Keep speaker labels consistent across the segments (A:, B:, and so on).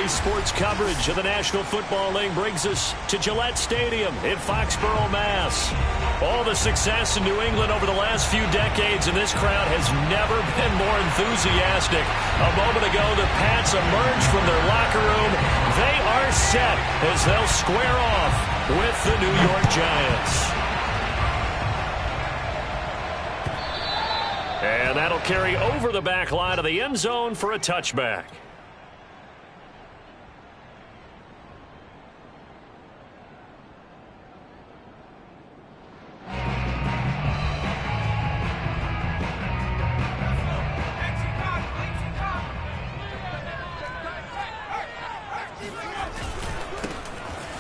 A: Daily sports coverage of the National Football League brings us to Gillette Stadium in Foxborough, Mass. All the success in New England over the last few decades, and this crowd has never been more enthusiastic. A moment ago, the Pats emerged from their locker room. They are set as they'll square off with the New York Giants. And that'll carry over the back line of the end zone for a touchback.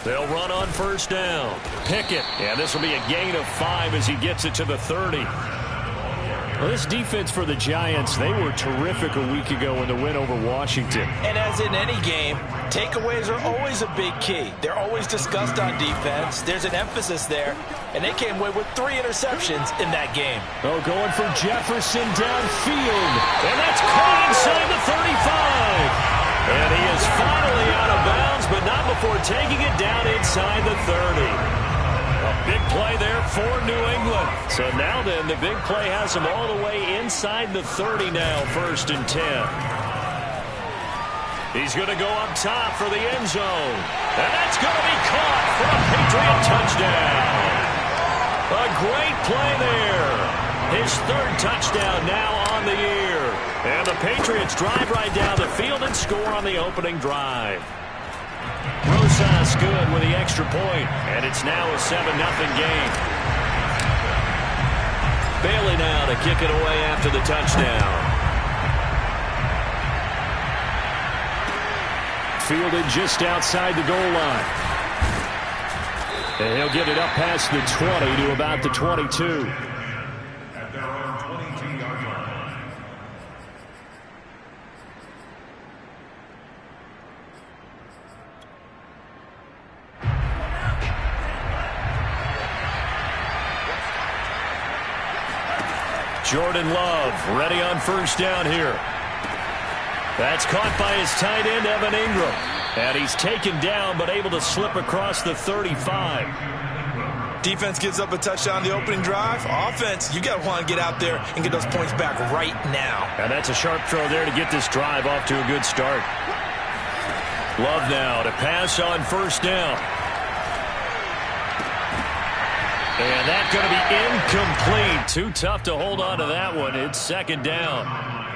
A: They'll run on first down. Pickett. And this will be a gain of 5 as he gets it to the 30. Well, this defense for the Giants, they were terrific a week ago in the win over Washington.
B: And as in any game, takeaways are always a big key. They're always discussed on defense. There's an emphasis there, and they came away with 3 interceptions in that game.
A: Oh, going for Jefferson downfield, and that's caught inside the 35. And he is finally out of bounds, but not before taking it down inside the 30. A big play there for New England. So now then, the big play has him all the way inside the 30 now, 1st and 10. He's going to go up top for the end zone. And that's going to be caught for a Patriot touchdown. A great play there. His 3rd touchdown now on the year. And the Patriots drive right down the field and score on the opening drive. Rosas good with the extra point, and it's now a 7-0 game. Bailey now to kick it away after the touchdown. Fielded just outside the goal line. And he'll get it up past the 20 to about the 22. Jordan Love ready on first down here. That's caught by his tight end, Evan Ingram. And he's taken down but able to slip across the 35.
B: Defense gives up a touchdown the opening drive. Offense, you got to want to get out there and get those points back right now.
A: And that's a sharp throw there to get this drive off to a good start. Love now to pass on first down. And that's going to be incomplete. Too tough to hold on to that one. It's 2nd down.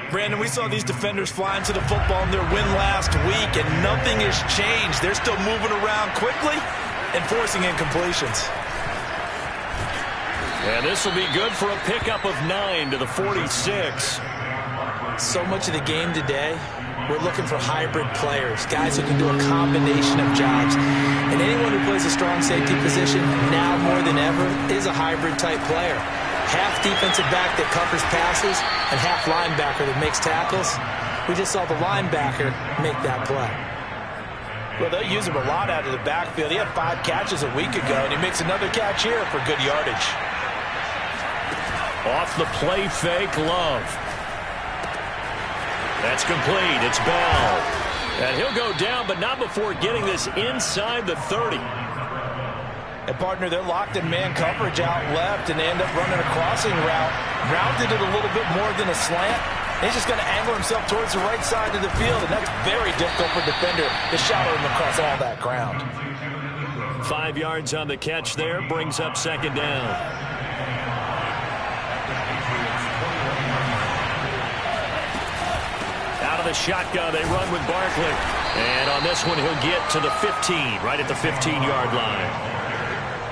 B: Brandon, we saw these defenders fly into the football in their win last week, and nothing has changed. They're still moving around quickly and forcing incompletions.
A: And this will be good for a pickup of 9 to the 46.
B: So much of the game today, we're looking for hybrid players, guys who can do a combination of jobs. And anyone who plays a strong safety position, now more than ever, is a hybrid-type player. Half defensive back that covers passes and half linebacker that makes tackles. We just saw the linebacker make that play. Well, they'll use him a lot out of the backfield. He had 5 catches a week ago, and he makes another catch here for good yardage.
A: Off the play fake, Love. That's complete. It's Bell. And he'll go down, but not before getting this inside the 30.
B: And, partner, they're locked in man coverage out left, and they end up running a crossing route. Rounded it a little bit more than a slant. He's just going to angle himself towards the right side of the field, and that's very difficult for a defender to shadow him across all that ground.
A: 5 yards on the catch there, brings up 2nd down. Out of the shotgun, they run with Barkley. And on this one, he'll get to the 15, right at the 15-yard line.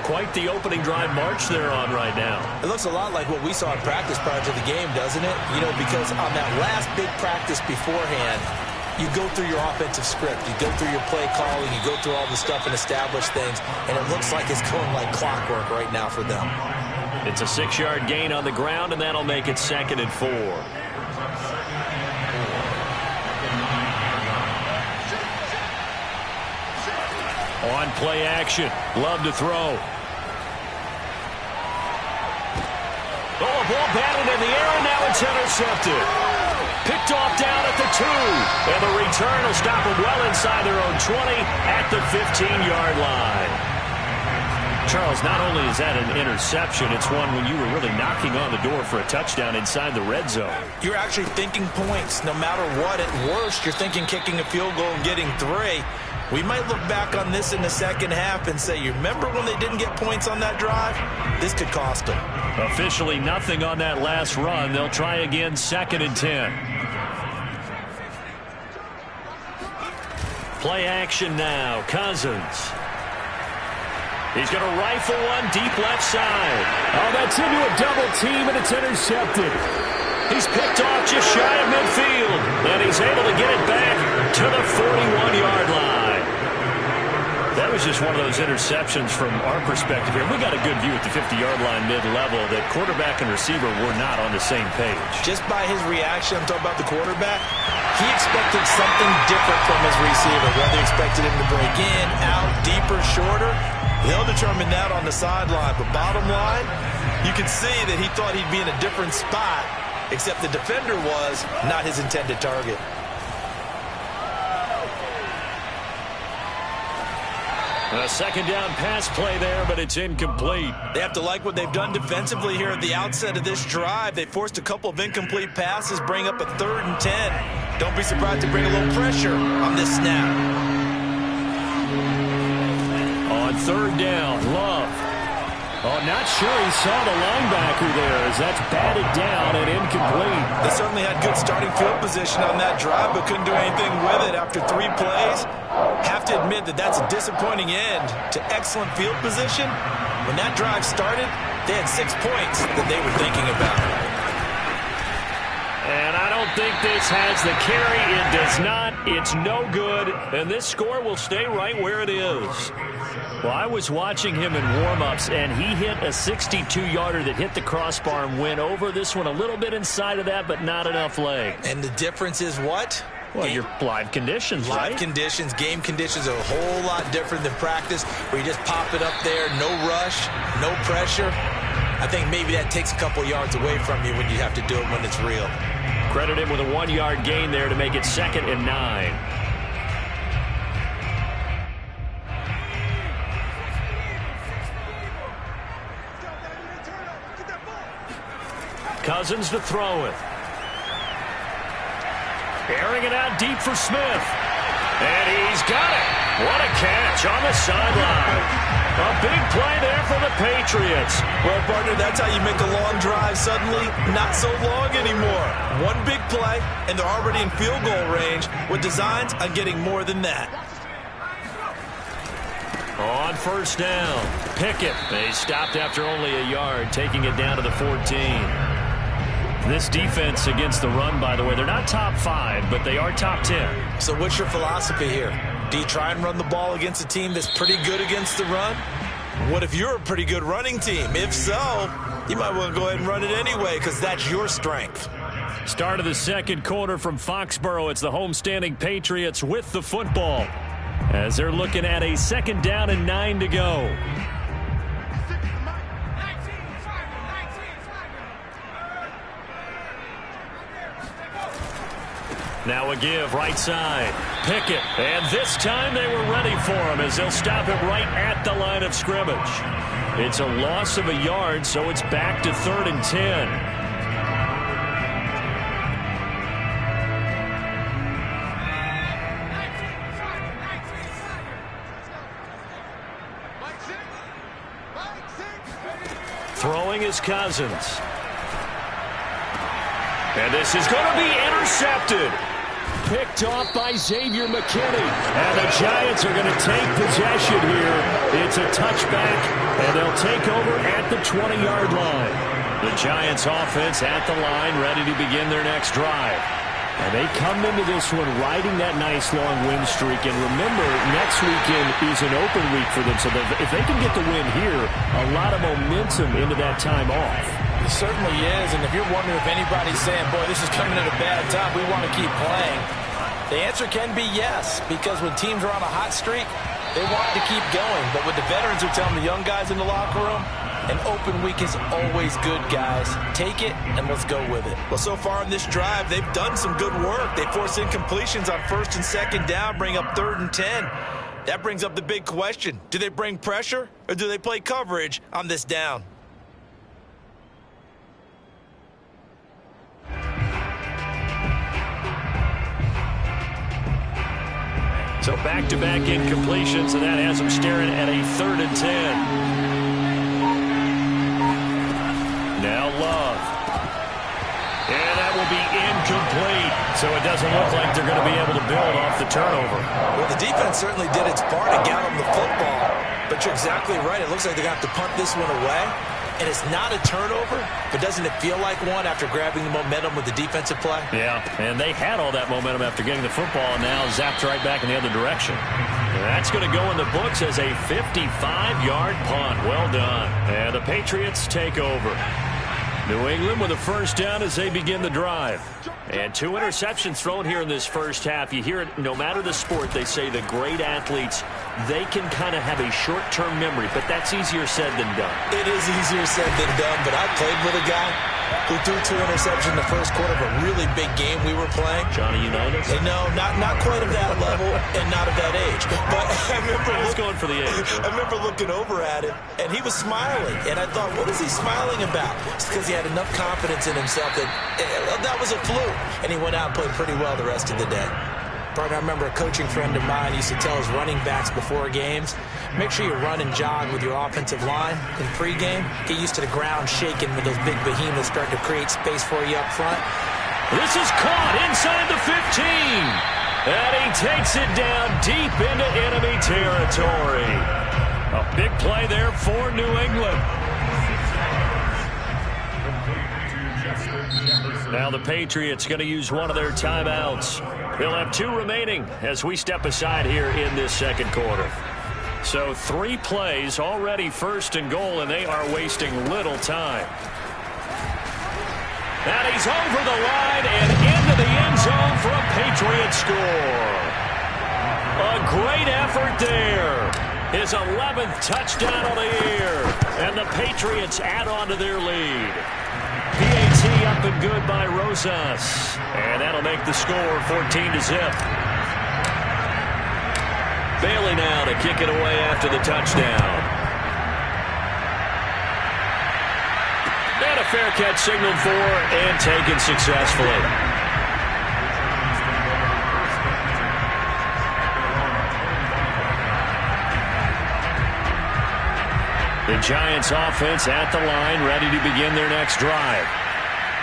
A: Quite the opening drive march they're on right now.
B: It looks a lot like what we saw in practice prior to the game, doesn't it? You know, because on that last big practice beforehand, you go through your offensive script. You go through your play calling. You go through all the stuff and establish things. And it looks like it's going like clockwork right now for them.
A: It's a 6-yard gain on the ground, and that'll make it 2nd and 4. On play action. Love to throw. Oh, a ball batted in the air, and now it's intercepted. picked off down at the 2. And the return will stop them well inside their own 20 at the 15-yard line. Charles, not only is that an interception, it's one when you were really knocking on the door for a touchdown inside the red zone.
B: You're actually thinking points. No matter what, at worst, you're thinking kicking a field goal and getting 3. We might look back on this in the second half and say, you remember when they didn't get points on that drive? This could cost them.
A: Officially nothing on that last run. They'll try again, 2nd and 10. Play action now. Cousins. He's going to rifle one deep left side.
C: Oh, that's into a double team, and it's intercepted.
A: He's picked off just shy of midfield, and he's able to get it back to the 41-yard line. That was just one of those interceptions from our perspective here. We got a good view at the 50-yard line mid-level that quarterback and receiver were not on the same page.
B: Just by his reaction, I'm talking about the quarterback, he expected something different from his receiver, whether he expected him to break in, out, deeper, shorter. They'll determine that on the sideline. But bottom line, you can see that he thought he'd be in a different spot, except the defender was not his intended target.
A: A second down pass play there, but it's incomplete.
B: They have to like what they've done defensively here at the outset of this drive. They forced a couple of incomplete passes, bring up a 3rd and 10. Don't be surprised to bring a little pressure on this snap.
A: On 3rd down, Love.
C: Oh, not sure he saw the linebacker there as that's batted down and incomplete.
B: They certainly had good starting field position on that drive, but couldn't do anything with it after 3 plays. Have to admit that that's a disappointing end to excellent field position. When that drive started, they had 6 points that they were thinking about.
A: And I don't think this has the carry. It does not. It's no good. And this score will stay right where it is. Well, I was watching him in warm-ups, and he hit a 62-yarder that hit the crossbar and went over. This one a little bit inside of that, but not enough leg.
B: And the difference is what?
A: Well, your live conditions, right?
B: Live conditions, game conditions are a whole lot different than practice, where you just pop it up there, no rush, no pressure. I think maybe that takes a couple yards away from you when you have to do it when it's real.
A: Credit him with a 1-yard gain there to make it 2nd and 9. Cousins to throw it. Airing it out deep for Smith. And he's got it. What a catch on the sideline. A big play there for the Patriots.
B: Well, partner, that's how you make a long drive suddenly not so long anymore. One big play, and they're already in field goal range with designs on getting more than that.
A: On 1st down, Pickett. They stopped after only a yard, taking it down to the 14. This defense against the run, by the way, they're not top 5, but they are top 10.
B: So what's your philosophy here? Do you try and run the ball against a team that's pretty good against the run? What if you're a pretty good running team? If so, you might want to go ahead and run it anyway because that's your strength.
A: Start of the 2nd quarter from Foxborough. It's the homestanding Patriots with the football as they're looking at a 2nd down and 9 to go. Now a give, right side. Pickett. And this time they were ready for him as they'll stop him right at the line of scrimmage. It's a loss of a yard, so it's back to 3rd and 10. Throwing is Cousins. And this is going to be intercepted.
C: Picked off by Xavier McKinney.
A: And the Giants are going to take possession here. It's a touchback, and they'll take over at the 20-yard line. The Giants offense at the line, ready to begin their next drive.
C: And they come into this one riding that nice long win streak. And remember, next weekend is an open week for them. So if they can get the win here, a lot of momentum into that time off.
B: It certainly is. And if you're wondering if anybody's saying, boy, this is coming at a bad time, we want to keep playing, the answer can be yes. Because when teams are on a hot streak, they want to keep going. But what the veterans are telling the young guys in the locker room, An open week is always good, guys. Take it, and let's go with it.
D: Well, so far in this drive, they've done some good work. They force incompletions on 1st and 2nd down, bring up 3rd and 10. That brings up the big question. Do they bring pressure, or do they play coverage on this down?
A: So back-to-back incompletions, and that has them staring at a 3rd and 10. Now Love. And that will be incomplete. So it doesn't look like they're going to be able to build off the turnover.
D: Well, the defense certainly did its part to get them the football. But you're exactly right. It looks like they're going to have to punt this one away. And it's not a turnover, but doesn't it feel like one after grabbing the momentum with the defensive play?
A: Yeah, and they had all that momentum after getting the football, and now zapped right back in the other direction. And that's going to go in the books as a 55-yard punt. Well done. And the Patriots take over. New England with a first down as they begin the drive. And 2 interceptions thrown here in this first half. You hear it, no matter the sport, they say the great athletes, they can kind of have a short-term memory, but that's easier said than done.
D: It is easier said than done, but I played with a guy who threw 2 interceptions in the first quarter of a really big game we were playing.
A: Johnny Unitas?
D: No, not quite of that level and not of that age. But I remember
A: going for the age.
D: I remember looking over at him, and he was smiling. And I thought, what is he smiling about? It's because he had enough confidence in himself that that was a fluke. And he went out and played pretty well the rest of the day. Partner, I remember a coaching friend of mine used to tell his running backs before games, make sure you run and jog with your offensive line in pregame. Get used to the ground shaking when those big behemoths start to create space for you up front.
A: This is caught inside the 15. And he takes it down deep into enemy territory. A big play there for New England. Now the Patriots going to use one of their timeouts. They'll have 2 remaining as we step aside here in this second quarter. So 3 plays already 1st and goal, and they are wasting little time. And he's over the line and into the end zone for a Patriot score. A great effort there. His 11th touchdown of the year. And the Patriots add on to their lead. PAT up and good by Rosas. And that'll make the score 14-0. Bailey now to kick it away after the touchdown. And a fair catch signaled for and taken successfully. The Giants offense at the line, ready to begin their next drive.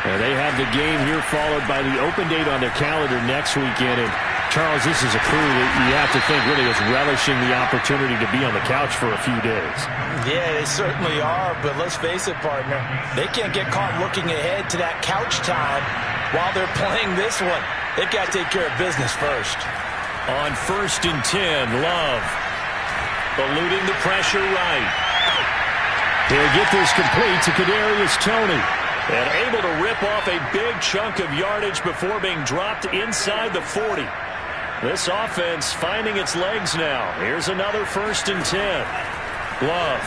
A: And they have the game here followed by the open date on their calendar next weekend. And Charles, this is a crew that you have to think really is relishing the opportunity to be on the couch for a few days.
B: Yeah, they certainly are, but let's face it, partner. They can't get caught looking ahead to that couch time while they're playing this one. They've got to take care of business first.
A: On 1st and 10, Love eluding the pressure right.
C: He'll get this complete to Kadarius Toney.
A: And able to rip off a big chunk of yardage before being dropped inside the 40. This offense finding its legs now. Here's another 1st and 10. Love.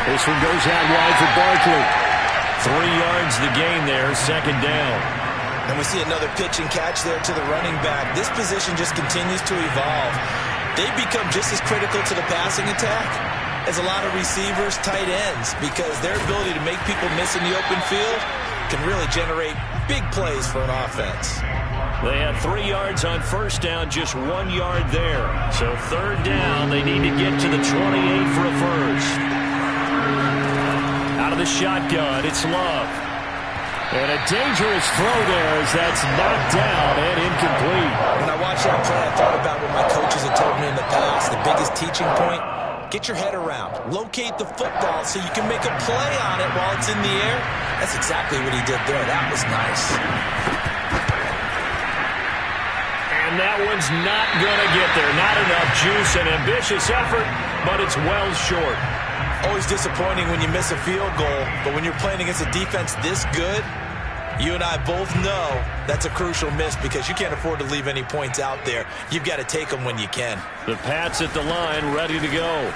C: This one goes out wide for Barkley.
A: 3 yards the gain there, 2nd down.
D: And we see another pitch and catch there to the running back. This position just continues to evolve. They become just as critical to the passing attack as a lot of receivers, tight ends, because their ability to make people miss in the open field can really generate big plays for an offense.
A: They had 3 yards on 1st down, just 1 yard there. So 3rd down, they need to get to the 28 for a first. Out of the shotgun, it's Love.
C: And a dangerous throw there as that's knocked down and incomplete.
D: When I watched that play, I thought about what my coaches had told me in the past. The biggest teaching point, get your head around. Locate the football so you can make a play on it while it's in the air. That's exactly what he did there. That was nice.
A: And that one's not going to get there. Not enough juice. An ambitious effort, but it's well short.
D: Always disappointing when you miss a field goal, but when you're playing against a defense this good, you and I both know that's a crucial miss because you can't afford to leave any points out there. You've got to take them when you can.
A: The Pats at the line, ready to go.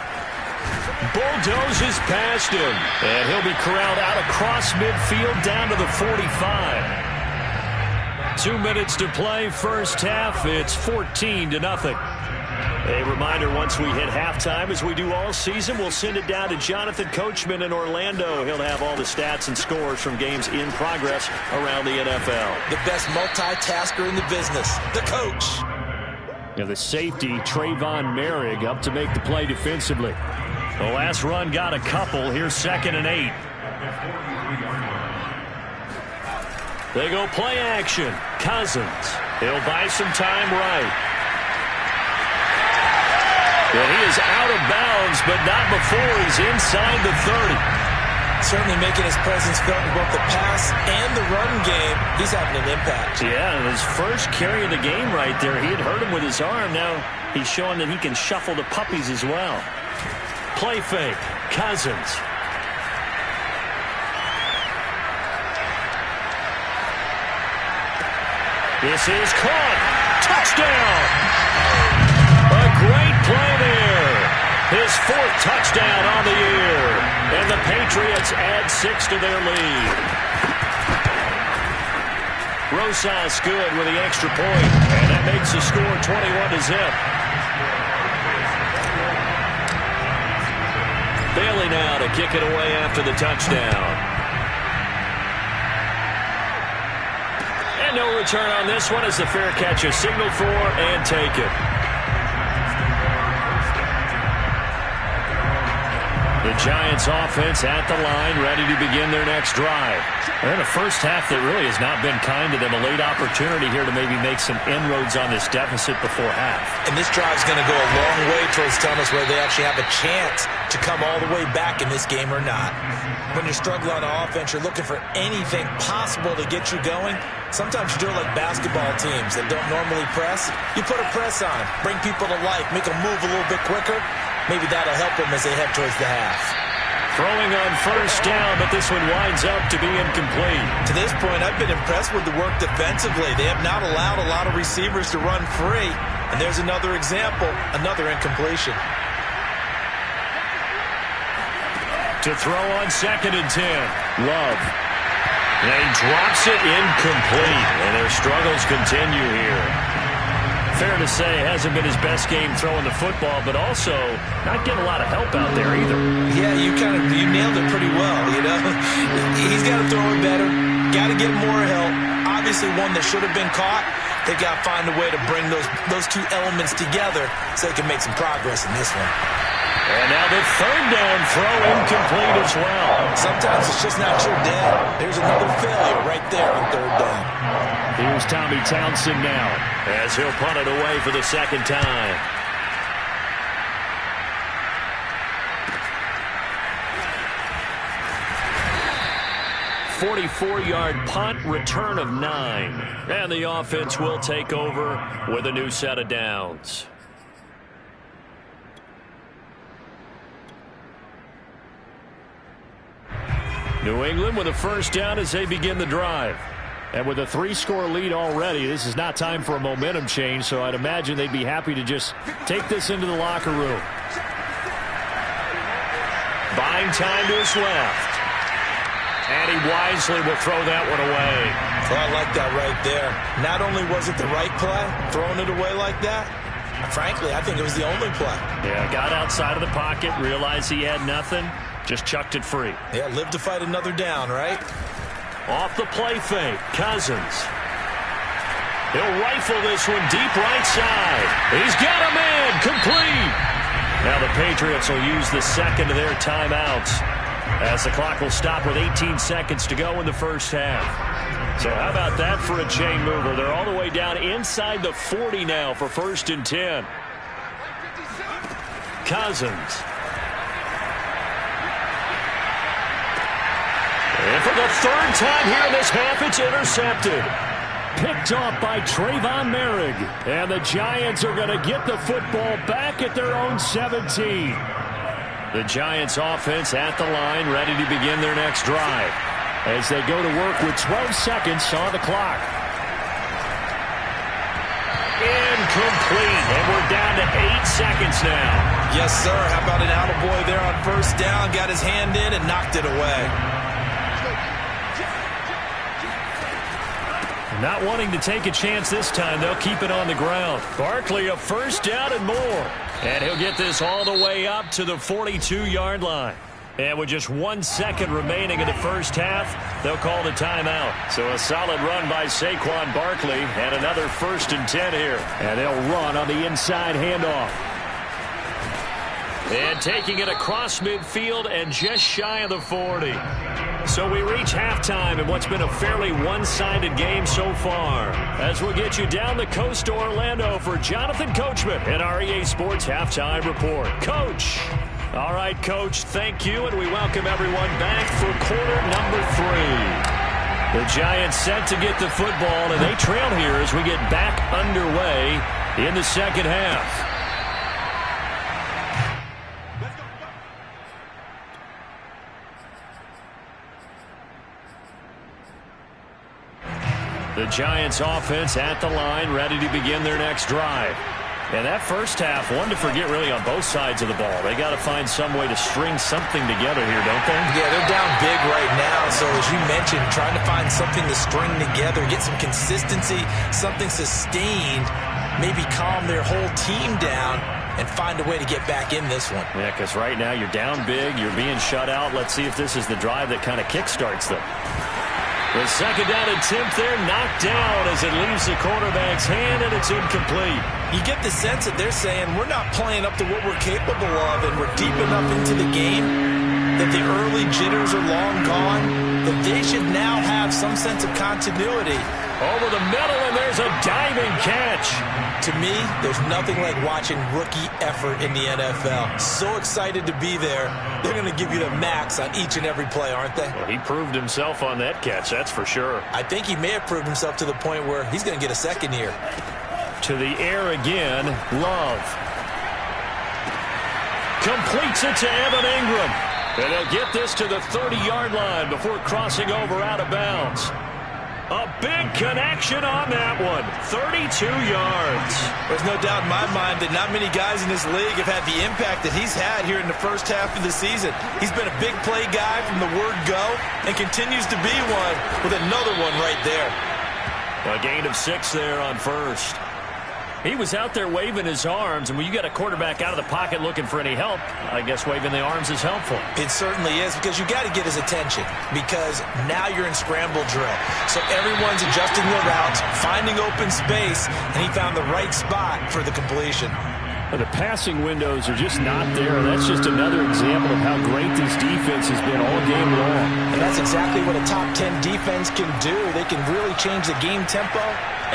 A: Bulldozes past him. And he'll be corralled out across midfield down to the 45. 2 minutes to play, first half. It's 14-0. A reminder, once we hit halftime, as we do all season, we'll send it down to Jonathan Coachman in Orlando. He'll have all the stats and scores from games in progress around the NFL.
D: The best multitasker in the business, the coach.
C: Now the safety, Trayvon Merrick, up to make the play defensively.
A: The last run got a couple. Here's 2nd and 8. They go play action. Cousins. He'll buy some time right. And he is out of bounds, but not before he's inside the 30.
D: Certainly making his presence felt in both the pass and the run game. He's having an impact.
A: Yeah, and his first carry of the game right there, he had hurt him with his arm. Now he's showing that he can shuffle the puppies as well. Play fake. Cousins. This is caught. Touchdown. A great play there. His 4th touchdown on the year. And the Patriots add 6 to their lead. Rosas good with the extra point. And that makes the score 21-0. Bailey now to kick it away after the touchdown. And no return on this one as the fair catch is signaled for and taken. The Giants offense at the line, ready to begin their next drive. They're in a first half that really has not been kind to them. A late opportunity here to maybe make some inroads on this deficit before half.
D: And this drive's going to go a long way towards telling us whether they actually have a chance to come all the way back in this game or not. When you're struggling on offense, you're looking for anything possible to get you going. Sometimes you do it like basketball teams that don't normally press. You put a press on, bring people to life, make them move a little bit quicker. Maybe that'll help them as they head towards the half.
A: Throwing on first down, but this one winds up to be incomplete.
D: To this point, I've been impressed with the work defensively. They have not allowed a lot of receivers to run free. And there's another example, another incompletion.
A: To throw on 2nd and 10. Love. And he drops it incomplete. And their struggles continue here. Fair to say, hasn't been his best game throwing the football, but also not getting a lot of help out there either.
D: Yeah, you nailed it pretty well, you know. He's got to throw it better. Got to get more help. Obviously one that should have been caught. They've got to find a way to bring those two elements together so they can make some progress in this one.
A: And now the 3rd down throw incomplete as well.
D: Sometimes it's just not your day. There's another failure right there on 3rd down.
C: Here's Tommy Townsend now,
A: as he'll punt it away for the 2nd time. "44-yard punt, return of 9. And the offense will take over with a new set of downs. New England with a first down as they begin the drive. And with a 3-score lead already, this is not time for a momentum change, so I'd imagine they'd be happy to just take this into the locker room. Buying time to his left. And he wisely will throw that one away.
D: Well, I like that right there. Not only was it the right play, throwing it away like that, frankly, I think it was the only play.
A: Yeah, got outside of the pocket, realized he had nothing, just chucked it free.
D: Yeah, live to fight another down, right?
A: Off the play fake, Cousins. He'll rifle this one deep right side. He's got a man, complete. Now the Patriots will use the 2nd of their timeouts, as the clock will stop with 18 seconds to go in the first half. So how about that for a chain mover? They're all the way down inside the 40 now for 1st and 10. Cousins. And for the 3rd time here in this half, it's intercepted.
C: picked off by Trayvon Merrick. And the Giants are going to get the football back at their own 17.
A: The Giants offense at the line, ready to begin their next drive,
C: as they go to work with 12 seconds on the clock.
A: Incomplete, and we're down to 8 seconds now.
D: Yes, sir. How about an attaboy there on first down? Got his hand in and knocked it away.
A: Not wanting to take a chance this time, they'll keep it on the ground. Barkley, a first down and more. And he'll get this all the way up to the 42-yard line. And with just 1 second remaining in the first half, they'll call the timeout. So a solid run by Saquon Barkley and another 1st and 10 here. And they'll run on the inside handoff. And taking it across midfield and just shy of the 40. So we reach halftime in what's been a fairly one-sided game so far. As we'll get you down the coast to Orlando for Jonathan Coachman in our EA Sports Halftime Report. Coach. All right, Coach, thank you, and we welcome everyone back for quarter number 3. The Giants set to get the football, and they trail here as we get back underway in the second half. The Giants offense at the line, ready to begin their next drive. And that first half, one to forget really on both sides of the ball. They got to find some way to string something together here, don't they?
D: Yeah, they're down big right now. So as you mentioned, trying to find something to string together, get some consistency, something sustained, maybe calm their whole team down and find a way to get back in this one.
A: Yeah, because right now you're down big, you're being shut out. Let's see if this is the drive that kind of kickstarts them. The second down attempt there knocked down as it leaves the quarterback's hand, and it's incomplete.
D: You get the sense that they're saying we're not playing up to what we're capable of, and we're deep enough into the game that the early jitters are long gone, that they should now have some sense of continuity.
A: Over the middle, and there's a diving catch.
D: To me, there's nothing like watching rookie effort in the NFL. So excited to be there. They're going to give you the max on each and every play, aren't they?
A: Well, he proved himself on that catch, that's for sure.
D: I think he may have proved himself to the point where he's going to get a second here.
A: To the air again, Love. Completes it to Evan Ingram. And they'll get this to the 30-yard line before crossing over out of bounds. A big connection on that one. 32 yards.
D: There's no doubt in my mind that not many guys in this league have had the impact that he's had here in the first half of the season. He's been a big play guy from the word go and continues to be one with another one right there.
A: A gain of 6 there on first. He was out there waving his arms, and when you got a quarterback out of the pocket looking for any help, I guess waving the arms is helpful.
D: It certainly is, because you got to get his attention, because now you're in scramble drill. So everyone's adjusting their routes, finding open space, and he found the right spot for the completion.
C: The passing windows are just not there. That's just another example of how great this defense has been all game long.
D: And that's exactly what a top 10 defense can do. They can really change the game tempo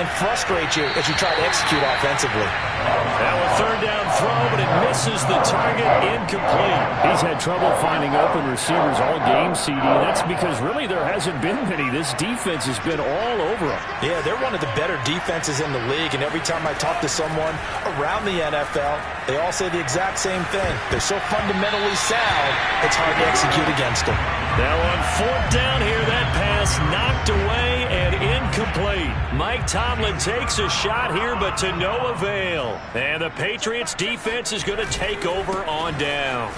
D: and frustrate you as you try to execute offensively.
A: Now a third down throw, but it misses the target, incomplete.
C: He's had trouble finding open receivers all game, CD. That's because really there hasn't been many. This defense has been all over them.
D: Yeah, they're one of the better defenses in the league, and every time I talk to someone around the NFL, they all say the exact same thing. They're so fundamentally sound, it's hard to execute against them.
A: Now on 4th down here, that pass knocked away and incomplete. Mike Tomlin takes a shot here, but to no avail. And the Patriots defense is going to take over on downs.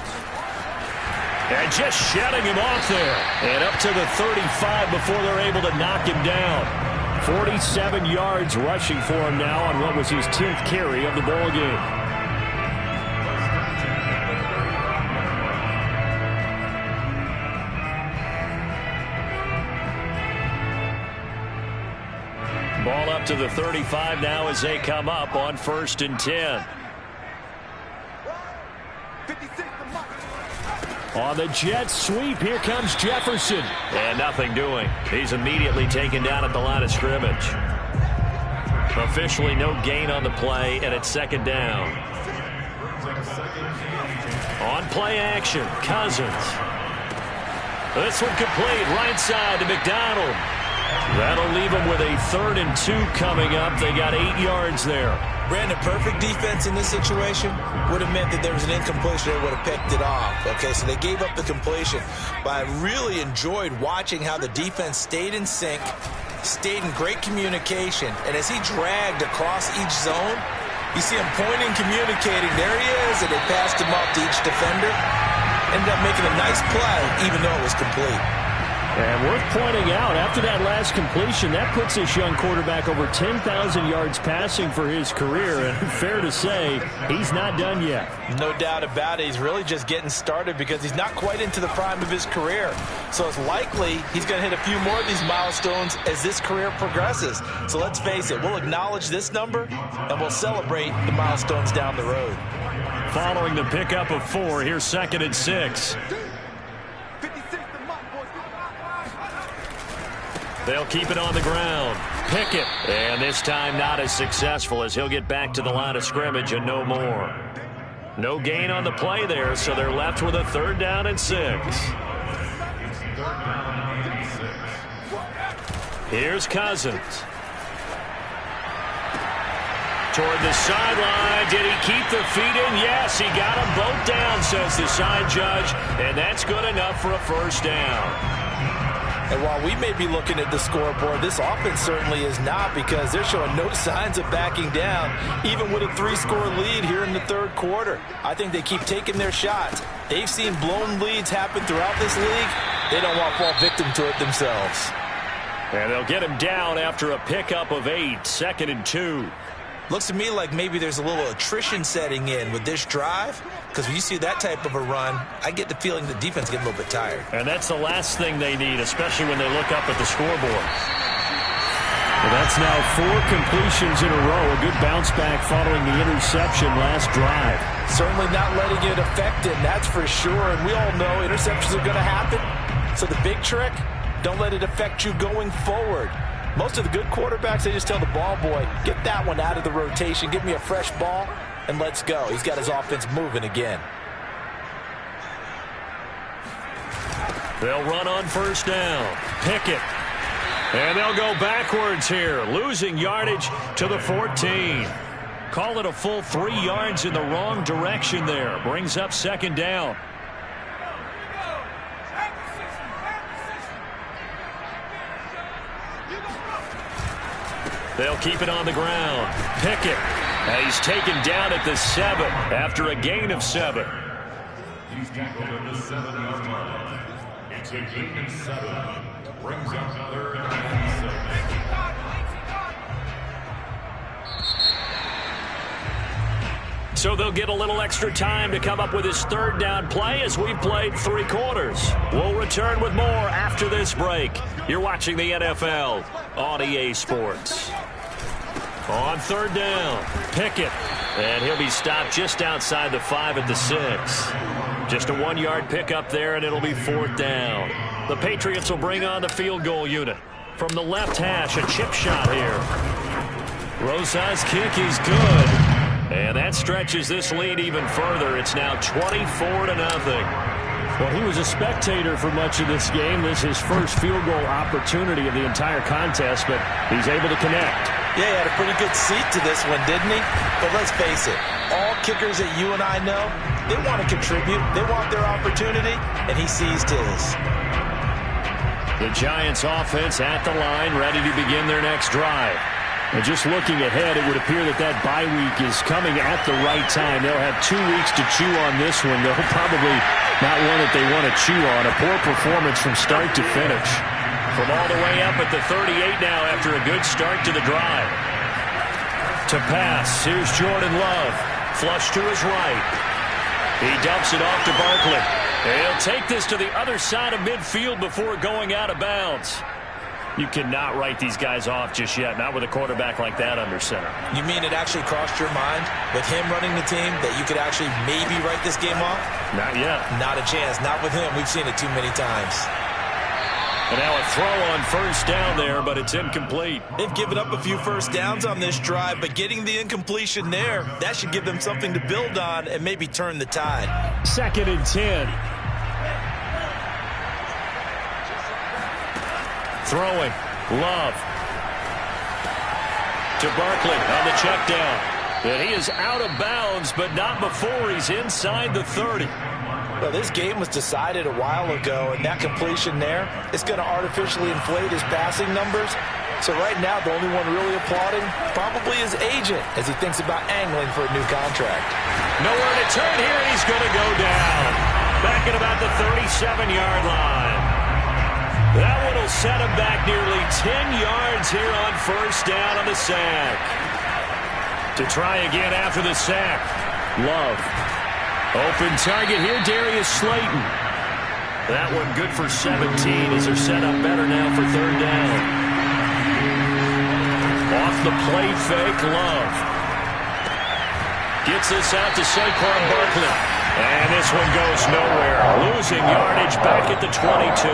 A: And just shutting him off there. And up to the 35 before they're able to knock him down. 47 yards rushing for him now on what was his 10th carry of the ball game. Ball up to the 35 now as they come up on 1st and 10. On the jet sweep, here comes Jefferson. And nothing doing. He's immediately taken down at the line of scrimmage. Officially no gain on the play, and it's 2nd down. On play action, Cousins. This one complete, right side to McDonald. That'll leave them with a 3rd and 2 coming up. They got 8 yards there.
D: Brandon, perfect defense in this situation would have meant that there was an incompletion. They would have picked it off. Okay, so they gave up the completion. But I really enjoyed watching how the defense stayed in sync, stayed in great communication. And as he dragged across each zone, You see him pointing, communicating. There he is, and they passed him off to each defender. Ended up making a nice play, even though it was complete.
C: And worth pointing out, after that last completion, that puts this young quarterback over 10,000 yards passing for his career. And fair to say, he's not done yet.
B: No doubt about it. He's really just getting started because he's not quite into the prime of his career. So it's likely he's going to hit a few more of these milestones as this career progresses. So let's face it, we'll acknowledge this number and we'll celebrate the milestones down the road.
A: Following the pickup of 4, here's 2nd and 6. They'll keep it on the ground. Pickett. And this time not as successful as he'll get back to the line of scrimmage and no more. No gain on the play there, so they're left with a 3rd down and 6. Here's Cousins. Toward the sideline. Did he keep the feet in? Yes, he got them both down, says the side judge. And that's good enough for a 1st down.
B: And while we may be looking at the scoreboard, this offense certainly is not, because they're showing no signs of backing down, even with a 3-score lead here in the 3rd quarter. I think they keep taking their shots. They've seen blown leads happen throughout this league. They don't want to fall victim to it themselves.
A: And they'll get him down after a pickup of 8, 2nd and 2.
D: Looks to me like maybe there's a little attrition setting in with this drive, because when you see that type of a run, I get the feeling the defense gets a little bit tired.
A: And that's the last thing they need, especially when they look up at the scoreboard.
C: Well, that's now 4 completions in a row. A good bounce back following the interception last drive.
B: Certainly not letting it affect it, that's for sure. And we all know interceptions are going to happen. So the big trick, don't let it affect you going forward. Most of the good quarterbacks, they just tell the ball boy, get that one out of the rotation, give me a fresh ball, and let's go. He's got his offense moving again.
A: They'll run on 1st down. Pickett. And they'll go backwards here, losing yardage to the 14. Call it a full 3 yards in the wrong direction there. Brings up 2nd down. They'll keep it on the ground. Pickett. And he's taken down at the 7 after a gain of 7.
E: He's tackled at the 7-yard line. It's a gain of 7. Brings up another and 6.
A: So they'll get a little extra time to come up with his 3rd down play as we've played 3 quarters. We'll return with more after this break. You're watching the NFL on EA Sports. On 3rd down, Pickett. And he'll be stopped just outside the 5 at the 6. Just a 1-yard pickup there, and it'll be 4th down. The Patriots will bring on the field goal unit. From the left hash, a chip shot here. Rosa's kick is good. And that stretches this lead even further. It's now 24-0.
C: Well, he was a spectator for much of this game. This is his first field goal opportunity of the entire contest, but he's able to connect.
B: Yeah, he had a pretty good seat to this one, didn't he? But let's face it, all kickers that you and I know, they want to contribute. They want their opportunity, and he seized his.
A: The Giants offense at the line, ready to begin their next drive.
C: And just looking ahead, it would appear that that bye week is coming at the right time. They'll have 2 weeks to chew on this one. They'll probably not one that they want to chew on. A poor performance from start to finish.
A: From all the way up at the 38 now after a good start to the drive. To pass, here's Jordan Love. Flush to his right. He dumps it off to Barkley. He'll take this to the other side of midfield before going out of bounds. You cannot write these guys off just yet, not with a quarterback like that under center.
D: You mean it actually crossed your mind with him running the team that you could actually maybe write this game off?
A: Not yet.
D: Not a chance. Not with him. We've seen it too many times.
A: And now a throw on 1st down there, but it's incomplete.
D: They've given up a few 1st downs on this drive, but getting the incompletion there, that should give them something to build on and maybe turn the tide.
C: 2nd and 10.
A: Throwing. Love. To Barkley on the check down. And he is out of bounds, but not before he's inside the 30.
B: Well, this game was decided a while ago, and that completion there is going to artificially inflate his passing numbers. So right now, the only one really applauding probably his agent as he thinks about angling for a new contract.
A: Nowhere to turn here, and he's going to go down. Back at about the 37-yard line. That one will set him back nearly 10 yards here on first down on the sack. To try again after the sack. Love. Open target here, Darius Slayton. That one good for 17 as they're set up better now for third down. Off the play fake, Love. Gets this out to Saquon Barkley. And this one goes nowhere. Losing yardage back at the 22.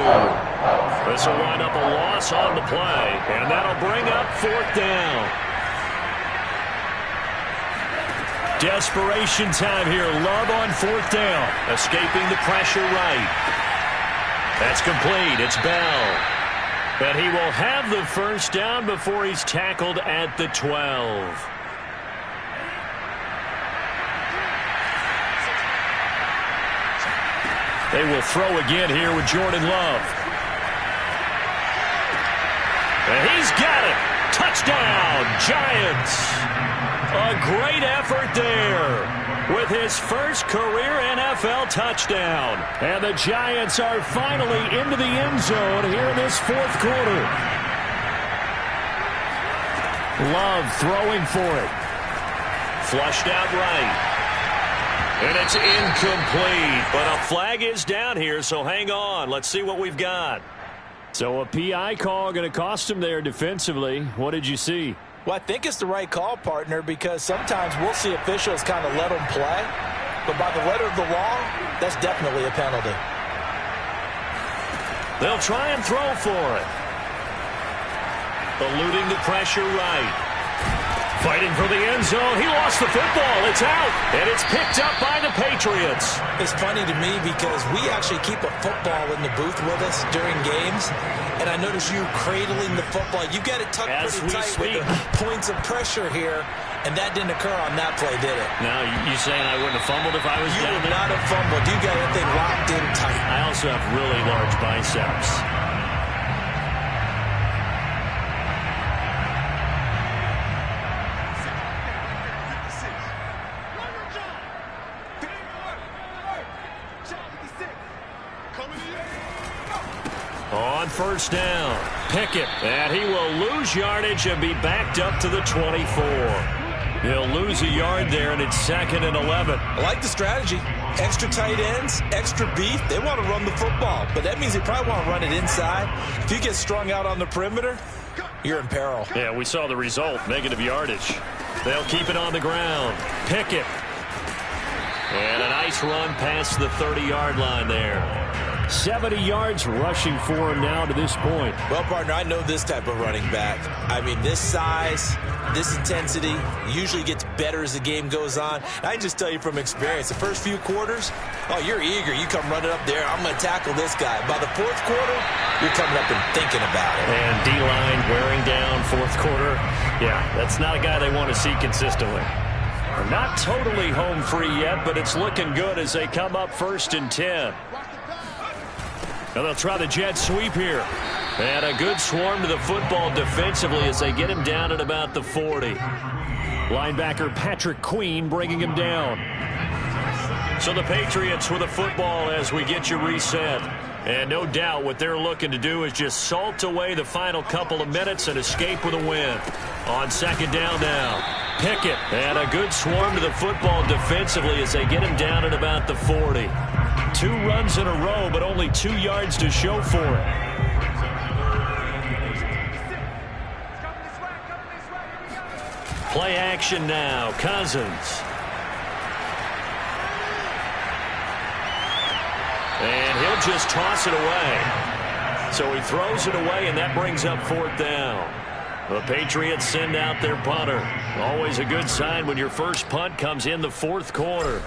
A: This will wind up a loss on the play. And that'll bring up fourth down. Desperation time here. Love on fourth down. Escaping the pressure right. That's complete. It's Bell. But he will have the first down before he's tackled at the 12. They will throw again here with Jordan Love. And he's got it. Touchdown, Giants. A great effort there with his first career NFL touchdown. And the Giants are finally into the end zone here in this fourth quarter. Love throwing for it. Flushed out right. And it's incomplete, but a flag is down here, so hang on. Let's see what we've got.
C: So a PI call going to cost him there defensively. What did you see?
B: Well, I think it's the right call, partner, because sometimes we'll see officials kind of let them play. But by the letter of the law, that's definitely a penalty.
A: They'll try and throw for it. Eluding the pressure right. Fighting for the end zone. He lost the football. It's out. And it's picked up by the Patriots.
D: It's funny to me because we actually keep a football in the booth with us during games. And I notice you cradling the football. You got it tucked pretty tight with the points of pressure here. And that didn't occur on that play, did it?
A: Now, you saying I wouldn't have fumbled if I was down there?
D: You would not have fumbled. You got that thing locked in tight.
A: I also have really large biceps. On first down, Pickett, and he will lose yardage and be backed up to the 24. He'll lose a yard there, and it's 2nd and 11.
D: I like the strategy. Extra tight ends, extra beef. They want to run the football, but that means they probably want to run it inside. If you get strung out on the perimeter, you're in peril.
A: Yeah, we saw the result, negative yardage. They'll keep it on the ground. Pickett. And a nice run past the 30-yard line there.
C: 70 yards rushing for him now to this point.
D: Well, partner, I know this type of running back. I mean, this size, this intensity usually gets better as the game goes on. I can just tell you from experience, the first few quarters, oh, you're eager. You come running up there. I'm going to tackle this guy. By the fourth quarter, you're coming up and thinking about it.
A: And D-line wearing down fourth quarter. Yeah, that's not a guy they want to see consistently. They're not totally home free yet, but it's looking good as they come up 1st and 10. And they'll try the jet sweep here. And a good swarm to the football defensively as they get him down at about the 40.
C: Linebacker Patrick Queen bringing him down.
A: So the Patriots with the football as we get you reset. And no doubt what they're looking to do is just salt away the final couple of minutes and escape with a win. On 2nd down now. Pickett. And a good swarm to the football defensively as they get him down at about the 40. 2 runs in a row, but only 2 yards to show for it. Play action now. Cousins. And he'll just toss it away. So he throws it away, and that brings up 4th down. The Patriots send out their punter. Always a good sign when your first punt comes in the 4th quarter.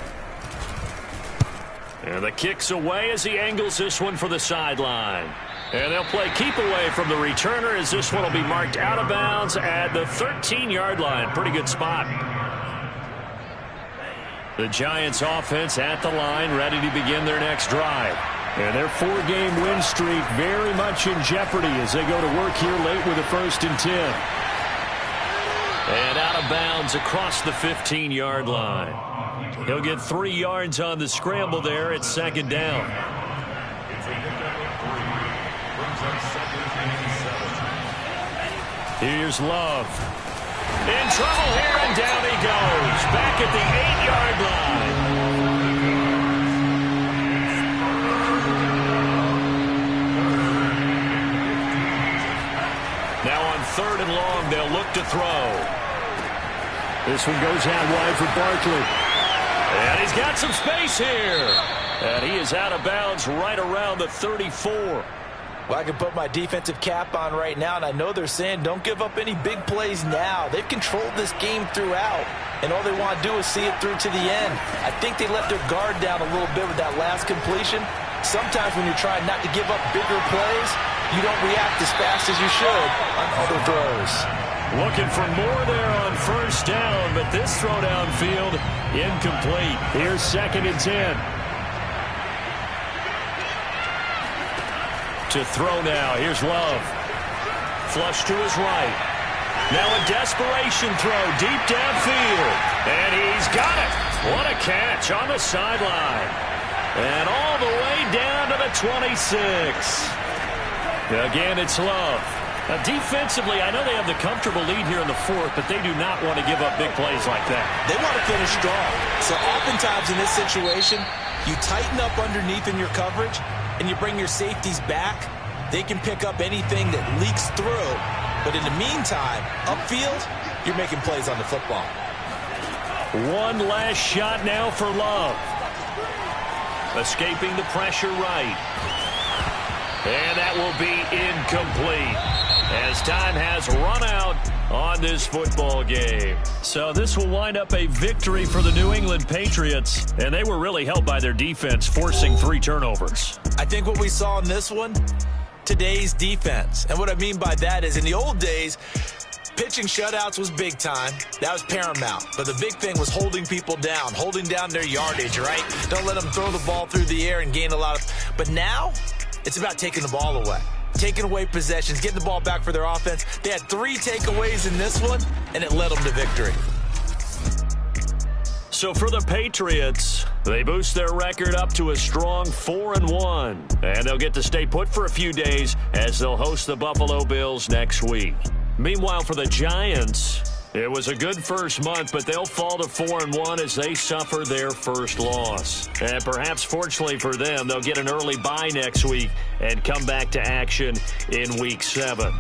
A: And the kick's away as he angles this one for the sideline. And they'll play keep away from the returner as this one will be marked out of bounds at the 13-yard line. Pretty good spot. The Giants offense at the line, ready to begin their next drive.
C: And their 4-game win streak very much in jeopardy as they go to work here late with a 1st and 10.
A: And out of bounds across the 15-yard line. He'll get 3 yards on the scramble there at 2nd down. Here's Love. In trouble here, and down he goes. Back at the 8-yard line. Now on 3rd and long, they'll look to throw.
C: This one goes out wide for Barkley.
A: And he's got some space here. And he is out of bounds right around the 34.
B: Well, I can put my defensive cap on right now, and I know they're saying don't give up any big plays now. They've controlled this game throughout, and all they want to do is see it through to the end. I think they let their guard down a little bit with that last completion. Sometimes when you're trying not to give up bigger plays, you don't react as fast as you should on other throws.
A: Looking for more there on 1st down, but this throw downfield incomplete.
C: Here's 2nd and 10.
A: To throw now. Here's Love. Flush to his right. Now a desperation throw deep downfield. And he's got it. What a catch on the sideline. And all the way down to the 26. Again, it's Love. Now, defensively, I know they have the comfortable lead here in the 4th, but they do not want to give up big plays like that.
B: They want to finish strong. So oftentimes in this situation, you tighten up underneath in your coverage, and you bring your safeties back. They can pick up anything that leaks through. But in the meantime, upfield, you're making plays on the football.
A: One last shot now for Love. Escaping the pressure right. And that will be incomplete as time has run out on this football game. So this will wind up a victory for the New England Patriots, and they were really helped by their defense, forcing 3 turnovers.
B: I think what we saw in this one, today's defense. And what I mean by that is in the old days, pitching shutouts was big time. That was paramount. But the big thing was holding people down, holding down their yardage, right? Don't let them throw the ball through the air and gain a lot of... But now, it's about taking the ball away. Taking away possessions, getting the ball back for their offense. They had 3 takeaways in this one, and it led them to victory.
A: So for the Patriots, they boost their record up to a strong 4-1. And they'll get to stay put for a few days as they'll host the Buffalo Bills next week. Meanwhile, for the Giants, it was a good first month, but they'll fall to 4-1 as they suffer their first loss. And perhaps fortunately for them, they'll get an early bye next week and come back to action in Week 7.